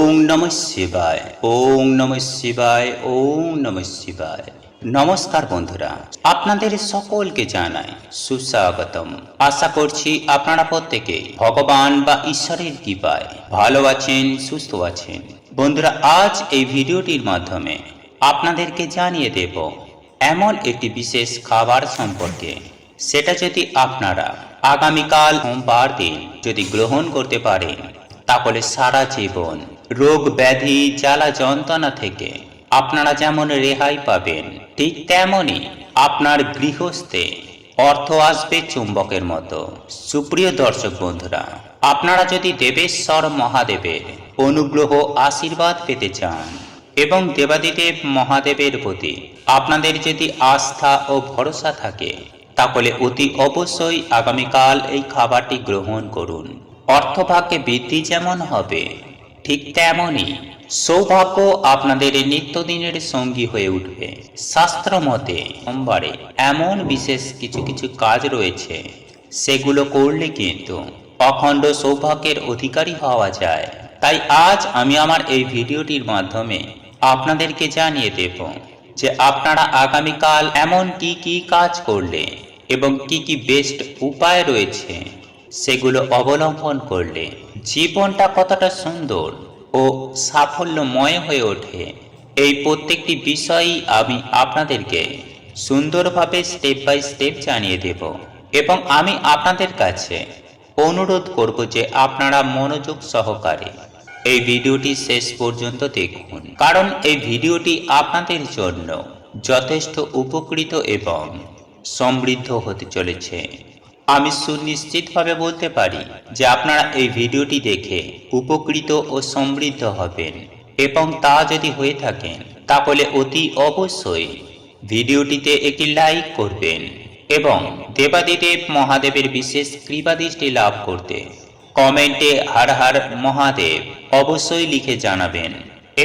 ওং নমঃ শিবায়, ওং নমঃ শিবায়, ওং নমঃ শিবায়। নমস্কার বন্ধুরা, আপনাদের সকলকে জানাই সুস্বাগতম। আশা করছি আপনারা প্রত্যেকেই ভগবান বা ঈশ্বরের কৃপায় ভালো আছেন, সুস্থ আছেন। বন্ধুরা, আজ এই ভিডিওটির মাধ্যমে আপনাদেরকে জানিয়ে দেব এমন একটি বিশেষ খাবার সম্পর্কে, সেটা যদি আপনারা আগামীকাল সোমবার দিন যদি গ্রহণ করতে পারেন, তাহলে সারা জীবন রোগ ব্যাধি জ্বালা যন্ত্রণা থেকে আপনারা যেমন রেহাই পাবেন, ঠিক তেমনই আপনার গৃহস্থে অর্থ আসবে চুম্বকের মতো। সুপ্রিয় দর্শক বন্ধুরা, আপনারা যদি দেবেশ্বর মহাদেবের অনুগ্রহ আশীর্বাদ পেতে চান এবং দেবাদিদেব মহাদেবের প্রতি আপনাদের যদি আস্থা ও ভরসা থাকে, তাহলে অতি অবশ্যই আগামীকাল এই খাবারটি গ্রহণ করুন। অর্থভাগ্যে বৃদ্ধি যেমন হবে, ঠিক তেমনই সৌভাগ্য আপনাদের নিত্যদিনের সঙ্গী হয়ে উঠবে। শাস্ত্র মতে সোমবারে এমন বিশেষ কিছু কিছু কাজ রয়েছে, সেগুলো করলে কিন্তু অখণ্ড সৌভাগ্যের অধিকারী হওয়া যায়। তাই আজ আমি আমার এই ভিডিওটির মাধ্যমে আপনাদেরকে জানিয়ে দেব যে আপনারা আগামীকাল এমন কি কি কাজ করলে এবং কি কি বেস্ট উপায় রয়েছে, সেগুলো অবলম্বন করলে জীবনটা কতটা সুন্দর ও সাফল্যময় হয়ে ওঠে। এই প্রত্যেকটি বিষয়ই আমি আপনাদেরকে সুন্দরভাবে স্টেপ বাই স্টেপ জানিয়ে দেব এবং আমি আপনাদের কাছে অনুরোধ করব যে আপনারা মনোযোগ সহকারে এই ভিডিওটি শেষ পর্যন্ত দেখুন, কারণ এই ভিডিওটি আপনাদের জন্য যথেষ্ট উপকৃত এবং সমৃদ্ধ হতে চলেছে। আমি সুনিশ্চিতভাবে বলতে পারি যে আপনারা এই ভিডিওটি দেখে উপকৃত ও সমৃদ্ধ হবেন, এবং তা যদি হয়ে থাকেন তাহলে অতি অবশ্যই ভিডিওটিতে একটি লাইক করবেন এবং দেবাদিদেব মহাদেবের বিশেষ কৃপাদৃষ্টি লাভ করতে কমেন্টে হর হর মহাদেব অবশ্যই লিখে জানাবেন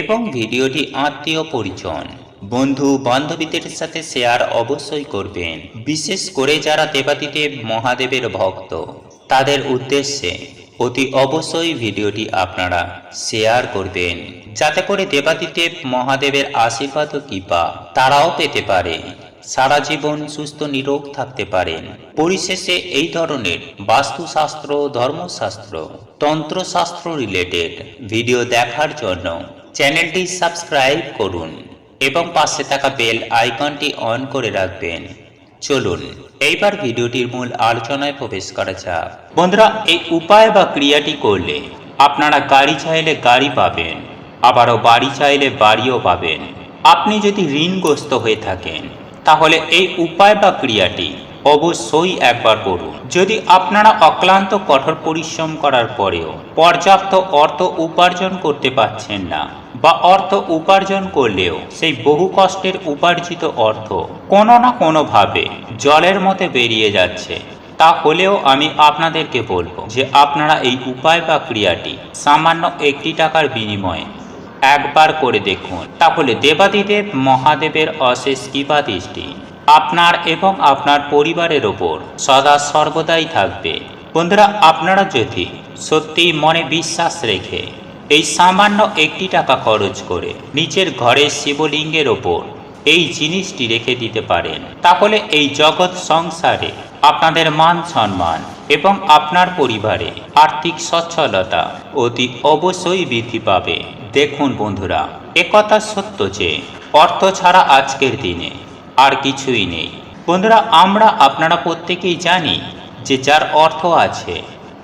এবং ভিডিওটি আত্মীয় পরিজন বন্ধু বান্ধবীদের সাথে শেয়ার অবশ্যই করবেন। বিশেষ করে যারা দেবাদিদেব মহাদেবের ভক্ত, তাদের উদ্দেশ্যে অতি অবশ্যই ভিডিওটি আপনারা শেয়ার করবেন, যাতে করে দেবাদিদেব মহাদেবের আশীর্বাদ ও কৃপা তারাও পেতে পারে, সারা জীবন সুস্থ নিরোগ থাকতে পারেন। পরিশেষে এই ধরনের বাস্তুশাস্ত্র, ধর্মশাস্ত্র, তন্ত্রশাস্ত্র রিলেটেড ভিডিও দেখার জন্য চ্যানেলটি সাবস্ক্রাইব করুন এবং পাশে থাকা বেল আইকনটি অন করে রাখবেন। চলুন এইবার ভিডিওটির মূল আলোচনায় প্রবেশ করা যাক। বন্ধুরা, এই উপায় বা ক্রিয়াটি করলে আপনারা গাড়ি চাইলে গাড়ি পাবেন, আবারও বাড়ি চাইলে বাড়িও পাবেন। আপনি যদি ঋণগ্রস্ত হয়ে থাকেন, তাহলে এই উপায় বা ক্রিয়াটি অবশ্যই একবার করুন। যদি আপনারা অক্লান্ত কঠোর পরিশ্রম করার পরেও পর্যাপ্ত অর্থ উপার্জন করতে পারছেন না, বা অর্থ উপার্জন করলেও সেই বহু কষ্টের উপার্জিত অর্থ কোনো না কোনোভাবে জলের মতো বেরিয়ে যাচ্ছে, তাহলেও আমি আপনাদেরকে বলবো যে আপনারা এই উপায় বা ক্রিয়াটি সামান্য 1 টাকার বিনিময়ে একবার করে দেখুন। তাহলে দেবাদিদেব মহাদেবের অশেষ কৃপা দৃষ্টি আপনার এবং আপনার পরিবারের ওপর সদা সর্বদাই থাকবে। বন্ধুরা, আপনারা যদি সত্যি মনে বিশ্বাস রেখে এই সামান্য 1 টাকা খরচ করে নিজের ঘরের শিবলিঙ্গের ওপর এই জিনিসটি রেখে দিতে পারেন, তাহলে এই জগৎ সংসারে আপনাদের মান সম্মান এবং আপনার পরিবারে আর্থিক সচ্ছলতা অতি অবশ্যই বৃদ্ধি পাবে। দেখুন বন্ধুরা, একথা সত্য যে অর্থ ছাড়া আজকের দিনে আর কিছুই নেই। বন্ধুরা, আপনারা প্রত্যেকেই জানি যে যার অর্থ আছে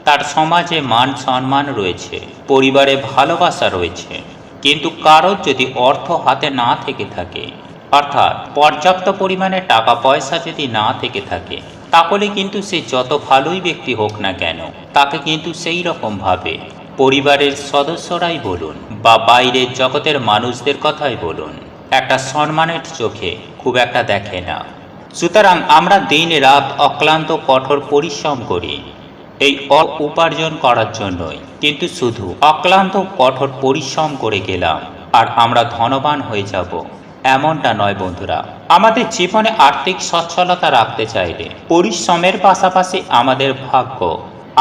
তার সমাজে মান সম্মান রয়েছে, পরিবারে ভালোবাসা রয়েছে, কিন্তু কারোর যদি অর্থ হাতে না থেকে থাকে, অর্থাৎ পর্যাপ্ত পরিমাণে টাকা পয়সা যদি না থেকে থাকে, তাহলে কিন্তু সে যত ভালোই ব্যক্তি হোক না কেন, তাকে কিন্তু সেই রকমভাবে পরিবারের সদস্যরাই বলুন বা বাইরের জগতের মানুষদের কথাই বলুন, একটা সম্মানের চোখে খুব একটা দেখে না। সুতরাং আমরা দিন রাত অক্লান্ত কঠোর পরিশ্রম করি এই উপার্জন করার জন্যই, কিন্তু শুধু অক্লান্ত কঠোর পরিশ্রম করে গেলাম আর আমরা ধনবান হয়ে যাব, এমনটা নয় বন্ধুরা। আমাদের জীবনে আর্থিক সচ্ছলতা রাখতে চাইলে পরিশ্রমের পাশাপাশি আমাদের ভাগ্য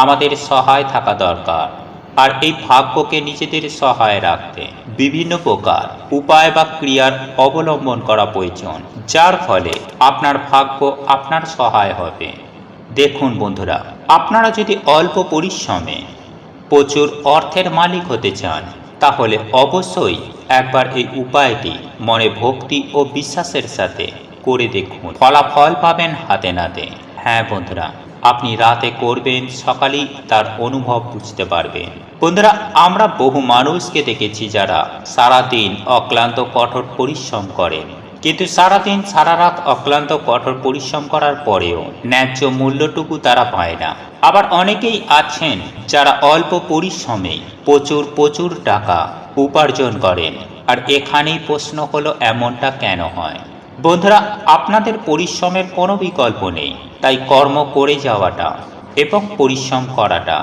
আমাদের সহায় থাকা দরকার। আর এই ভাগ্যকে নিজেদের সহায় রাখতে বিভিন্ন প্রকার উপায় বা ক্রিয়ার অবলম্বন করা প্রয়োজন, যার ফলে আপনার ভাগ্য আপনার সহায় হবে। দেখুন বন্ধুরা, আপনারা যদি অল্প পরিশ্রমে প্রচুর অর্থের মালিক হতে চান, তাহলে অবশ্যই একবার এই উপায়টি মনে ভক্তি ও বিশ্বাসের সাথে করে দেখুন, ফলাফল পাবেন হাতে নাতে। হ্যাঁ বন্ধুরা, আপনি রাতে করবেন, সকালেই তার অনুভব বুঝতে পারবেন। বন্ধুরা, আমরা বহু মানুষকে দেখেছি যারা সারাদিন অক্লান্ত কঠোর পরিশ্রম করেন, কিন্তু সারাদিন সারা রাত অক্লান্ত কঠোর পরিশ্রম করার পরেও ন্যায্য মূল্যটুকু তারা পায় না। আবার অনেকেই আছেন যারা অল্প পরিশ্রমেই প্রচুর প্রচুর টাকা উপার্জন করেন। আর এখানেই প্রশ্ন হলো, এমনটা কেন হয়? বন্ধুরা, আপনাদের পরিশ্রমের কোনো বিকল্প নেই, তাই কর্ম করে যাওয়াটা এবং পরিশ্রম করাটা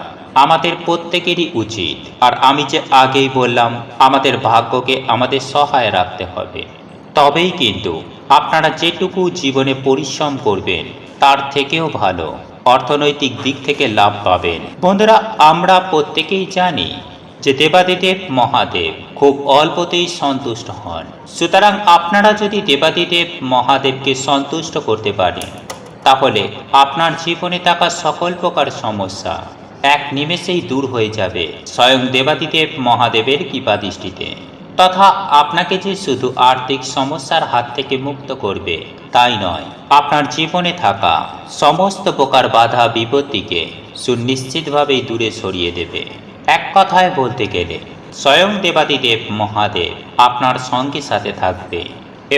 আমাদের প্রত্যেকেরই উচিত। আর আমি যে আগেই বললাম, আমাদের ভাগ্যকে আমাদের সহায় রাখতে হবে, তবেই কিন্তু আপনারা যেটুকু জীবনে পরিশ্রম করবেন তার থেকেও ভালো অর্থনৈতিক দিক থেকে লাভ পাবেন। বন্ধুরা, আমরা প্রত্যেকেই জানি যে দেবাদিদেব মহাদেব খুব অল্পতেই সন্তুষ্ট হন। সুতরাং আপনারা যদি দেবাদিদেব মহাদেবকে সন্তুষ্ট করতে পারেন, তাহলে আপনার জীবনে থাকা সকল প্রকার সমস্যা এক নিমেষেই দূর হয়ে যাবে স্বয়ং দেবাদিদেব মহাদেবের কৃপাদৃষ্টিতে। তথা আপনাকে যে শুধু আর্থিক সমস্যার হাত থেকে মুক্ত করবে তাই নয়, আপনার জীবনে থাকা সমস্ত প্রকার বাধা বিপত্তিকে সুনিশ্চিতভাবেই দূরে সরিয়ে দেবে। এক কথায় বলতে গেলে, স্বয়ং দেবাদিদেব মহাদেব আপনার সঙ্গে সাথে থাকবে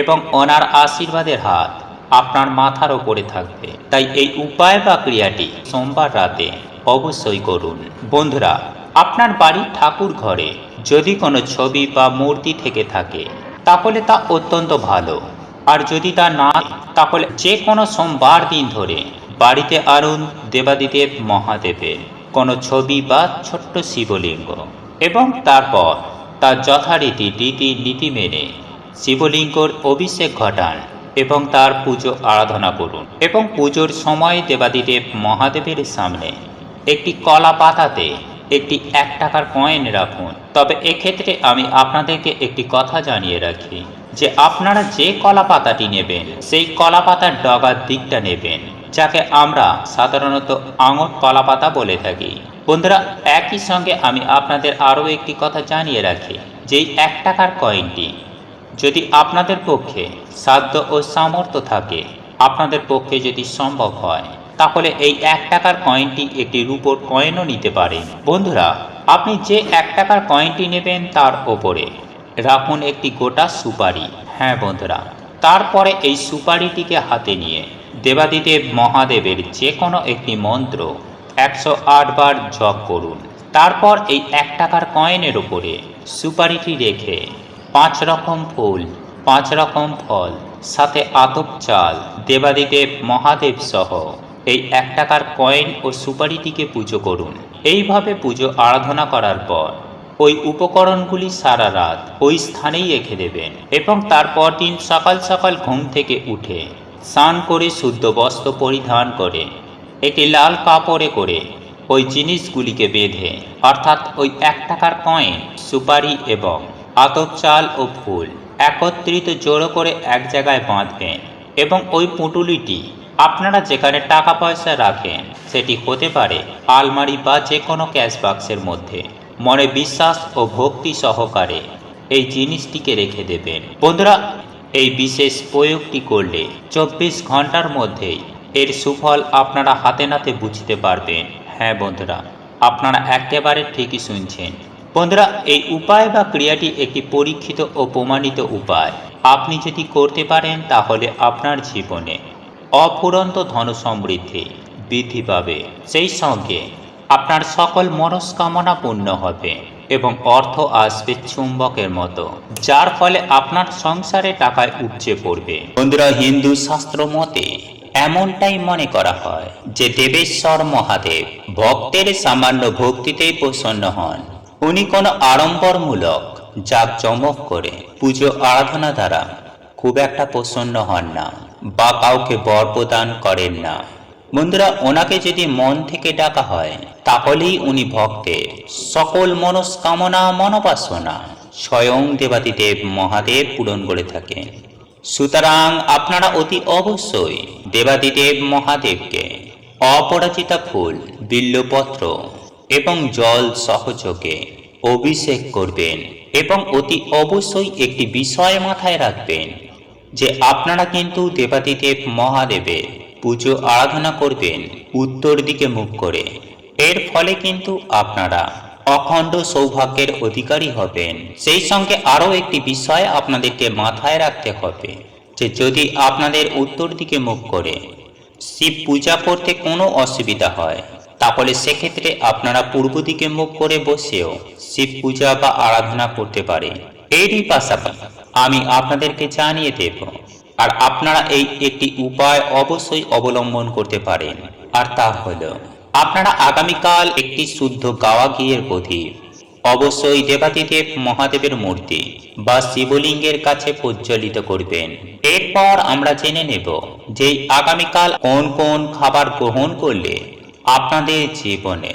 এবং ওনার আশীর্বাদের হাত আপনার মাথার ওপরে থাকবে। তাই এই উপায় বা ক্রিয়াটি সোমবার রাতে অবশ্যই করুন। বন্ধুরা, আপনার বাড়ির ঠাকুর ঘরে যদি কোনো ছবি বা মূর্তি থেকে থাকে, তাহলে তা অত্যন্ত ভালো। আর যদি তা না, তাহলে যে কোনো সোমবার দিন ধরে বাড়িতে আনুন দেবাদিদেব মহাদেবের কোনো ছবি বা ছোট্ট শিবলিঙ্গ, এবং তারপর তার যথারীতি নীতি মেনে শিবলিঙ্গর অভিষেক ঘটান এবং তার পুজো আরাধনা করুন। এবং পুজোর সময় দেবাদিদেব মহাদেবের সামনে একটি কলা পাতাতে একটি 1 টাকার কয়েন রাখুন। তবে এক্ষেত্রে আমি আপনাদেরকে একটি কথা জানিয়ে রাখি যে আপনারা যে কলা পাতাটি নেবেন, সেই কলা পাতার ডগার দিকটা নেবেন, যাকে আমরা সাধারণত আঙট কলা পাতা বলে থাকি। বন্ধুরা, একই সঙ্গে আমি আপনাদের আরও একটি কথা জানিয়ে রাখি, যেই 1 টাকার কয়েনটি যদি আপনাদের পক্ষে সাধ্য ও সামর্থ্য থাকে, আপনাদের পক্ষে যদি সম্ভব হয়, তাহলে এই 1 টাকার কয়েনটি একটি রূপোর কয়েনও নিতে পারেন। বন্ধুরা, আপনি যে 1 টাকার কয়েনটি নেবেন তার ওপরে রাখুন একটি গোটা সুপারি। হ্যাঁ বন্ধুরা, তারপরে এই সুপারিটিকে হাতে নিয়ে দেবাদিদেব মহাদেবের যে কোনো একটি মন্ত্র 108 বার জপ করুন। তারপর এই 1 টাকার কয়েনের উপরে সুপারিটি রেখে 5 রকম ফুল, 5 রকম ফল, সাথে আতপ চাল দেবাদিদেব মহাদেব সহ এই 1 টাকার কয়েন ও সুপারিটিকে পুজো করুন। এইভাবে পুজো আরাধনা করার পর ওই উপকরণগুলি সারা রাত ওই স্থানেই রেখে দেবেন এবং তারপর দিন সকাল সকাল ঘুম থেকে উঠে স্নান করে শুদ্ধ বস্ত্র পরিধান করে একটি লাল কাপড়ে করে ওই জিনিসগুলিকে বেঁধে, অর্থাৎ ওই 1 টাকার কয়েন, সুপারি এবং আতপ চাল ও ফুল একত্রিত জড়ো করে এক জায়গায় বাঁধবেন এবং ওই পুঁটুলিটি আপনারা যেখানে টাকা পয়সা রাখেন, সেটি হতে পারে আলমারি বা যে কোনো ক্যাশ বাক্সের মধ্যে, মনে বিশ্বাস ও ভক্তি সহকারে এই জিনিসটিকে রেখে দেবেন। বন্ধুরা, এই বিশেষ প্রয়োগটি করলে 24 ঘন্টার মধ্যেই এর সুফল আপনারা হাতে নাতে বুঝতে পারবেন। হ্যাঁ বন্ধুরা, আপনারা একেবারে ঠিকই শুনছেন। বন্ধুরা, এই উপায় বা ক্রিয়াটি একটি পরীক্ষিত ও প্রমাণিত উপায়। আপনি যদি করতে পারেন, তাহলে আপনার জীবনে অফুরন্ত ধন সমৃদ্ধি বৃদ্ধি পাবে, সেই সঙ্গে আপনার সকল মনস্কামনা পূর্ণ হবে এবং অর্থ আসবে চুম্বকের মতো, যার ফলে আপনার সংসারে টাকায় উপচে পড়বে। বন্ধুরা, হিন্দু শাস্ত্র মতে এমনটাই মনে করা হয় যে দেবেশ্বর মহাদেব ভক্তের সামান্য ভক্তিতেই প্রসন্ন হন। উনি কোনো আড়ম্বরমূলক জাঁকজমক করে পুজো আরাধনা দ্বারা খুব একটা প্রসন্ন হন না বা কাউকে বর প্রদান করেন না। বন্ধুরা, ওনাকে যদি মন থেকে ডাকা হয় তাহলেই উনি ভক্তের সকল মনস্কামনা মনোবাসনা স্বয়ং দেবাদিদেব মহাদেব পূরণ করে থাকেন। সুতরাং আপনারা অতি অবশ্যই দেবাদিদেব মহাদেবকে অপরাজিতা ফুল, বিল্বপত্র এবং জল সহযোগে অভিষেক করবেন এবং অতি অবশ্যই একটি বিষয় মাথায় রাখবেন যে আপনারা কিন্তু দেবাদিদেব মহাদেবের পুজো আরাধনা করবেন উত্তর দিকে মুখ করে। এর ফলে কিন্তু আপনারা অখণ্ড সৌভাগ্যের অধিকারী হবেন। সেই সঙ্গে আরও একটি বিষয় আপনাদেরকে মাথায় রাখতে হবে যে যদি আপনাদের উত্তর দিকে মুখ করে শিব পূজা করতে কোনো অসুবিধা হয় তাহলে সেক্ষেত্রে আপনারা পূর্ব দিকে মুখ করে বসেও শিব পূজা বা আরাধনা করতে পারেন। এরই পাশাপাশি আমি আপনাদেরকে জানিয়ে দেব আর আপনারা এই একটি উপায় অবশ্যই অবলম্বন করতে পারেন, আর তা হলো আপনারা আগামীকাল একটি শুদ্ধ গাওয়া ঘিয়ের প্রদীপ অবশ্যই দেবাদিদেব মহাদেবের মূর্তি বা শিবলিঙ্গের কাছে প্রজ্বলিত করবেন। এরপর আমরা জেনে নেব যে আগামীকাল কোন কোন খাবার গ্রহণ করলে আপনাদের জীবনে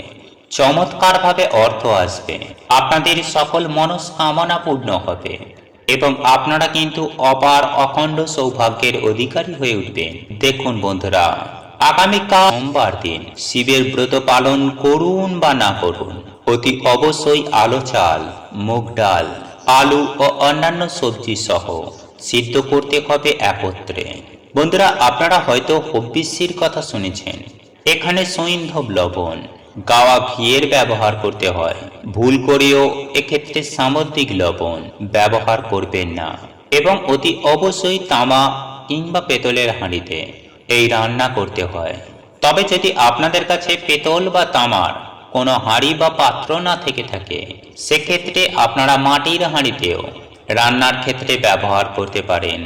চমৎকারভাবে অর্থ আসবে, আপনাদের সকল মনস্কামনা পূর্ণ হবে এবং আপনারা কিন্তু অপার অখণ্ড সৌভাগ্যের অধিকারী হয়ে উঠবেন। দেখুন বন্ধুরা, আগামীকাল সোমবার দিন শিবের ব্রত পালন করুন বা না করুন, অতি অবশ্যই আলো চাল, মুগ ডাল, আলু ও অন্যান্য সবজি সহ সিদ্ধ করতে হবে একত্রে। বন্ধুরা, আপনারা হয়তো হব্বিষ্যির কথা শুনেছেন। এখানে সৈন্ধব লবণ, গাওয়া ঘিয়ের ব্যবহার করতে হয়। ভুল করেও এক্ষেত্রে সামুদ্রিক লবণ ব্যবহার করবেন না এবং অতি অবশ্যই তামা কিংবা পেতলের হাঁড়িতে এই রান্না করতে হয়। তবে যদি আপনাদের কাছে পেতল বা তামার কোনো হাঁড়ি বা পাত্র না থেকে থাকে সেক্ষেত্রে আপনারা মাটির হাঁড়িতেও রান্নার ক্ষেত্রে ব্যবহার করতে পারেন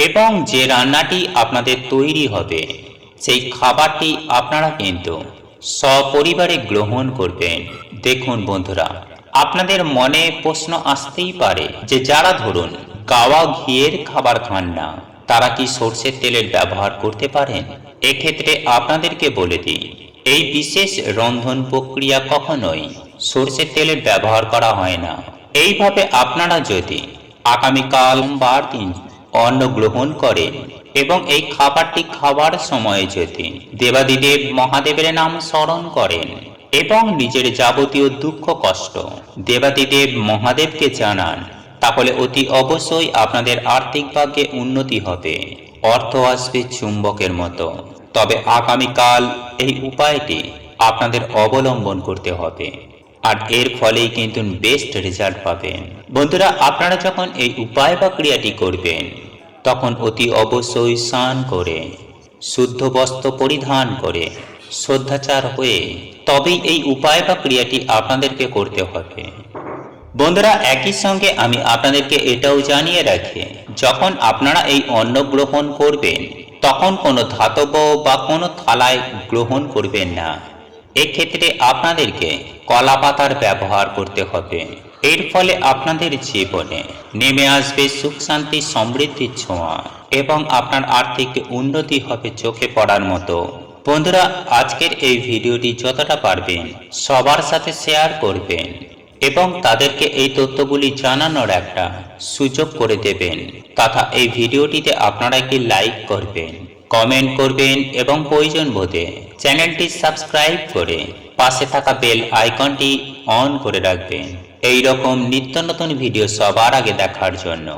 এবং যে রান্নাটি আপনাদের তৈরি হবে সেই খাবারটি আপনারা কিন্তু সপরিবারে গ্রহণ করবেন। দেখুন বন্ধুরা, আপনাদের মনে প্রশ্ন আসতেই পারে যে যারা ধরুন গাওয়া ঘিয়ের খাবার খান না তারা কি সরষের তেলের ব্যবহার করতে পারেন? এক্ষেত্রে আপনাদেরকে বলে দিই, এই বিশেষ রন্ধন প্রক্রিয়া কখনোই সরষের তেলের ব্যবহার করা হয় না। এইভাবে আপনারা যদি আগামীকাল সোমবার দিন অন্ন গ্রহণ করেন এবং এই খাবারটি খাবার সময়ে যদি দেবাদিদেব মহাদেবের নাম স্মরণ করেন এবং নিজের যাবতীয় দুঃখ কষ্ট দেবাদিদেব মহাদেবকে জানান তাহলে অতি অবশ্যই আপনাদের আর্থিক ভাগ্যে উন্নতি হবে, অর্থ আসবে চুম্বকের মতো। তবে আগামীকাল এই উপায়টি আপনাদের অবলম্বন করতে হবে আর এর ফলেই কিন্তু বেস্ট রেজাল্ট পাবেন। বন্ধুরা, আপনারা যখন এই উপায় বা ক্রিয়াটি করবেন তখন অতি অবশ্যই স্নান করে শুদ্ধ বস্ত্র পরিধান করে শ্রদ্ধাচার হয়ে তবেই এই উপায় বা ক্রিয়াটি আপনাদেরকে করতে হবে। বন্ধুরা, একই সঙ্গে আমি আপনাদেরকে এটাও জানিয়ে রাখি, যখন আপনারা এই অন্ন গ্রহণ করবেন তখন কোনো ধাতব বা কোনো থালায় গ্রহণ করবেন না। এক্ষেত্রে আপনাদেরকে কলা পাতার ব্যবহার করতে হবে। এর ফলে আপনাদের জীবনে নেমে আসবে সুখ শান্তি সমৃদ্ধির ছোঁয়া এবং আপনার আর্থিক উন্নতি হবে চোখে পড়ার মতো। বন্ধুরা, আজকের এই ভিডিওটি যতটা পারবেন সবার সাথে শেয়ার করবেন এবং তাদেরকে এই তথ্যগুলি জানানোর একটা সুযোগ করে দেবেন, তথা এই ভিডিওটিতে আপনারা একটি লাইক করবেন, কমেন্ট করবেন এবং প্রয়োজন বোধে চ্যানেলটি সাবস্ক্রাইব করে পাশে থাকা বেল আইকনটি অন করে রাখবেন এই রকম নিত্য নতুন ভিডিও সবার আগে দেখার জন্য।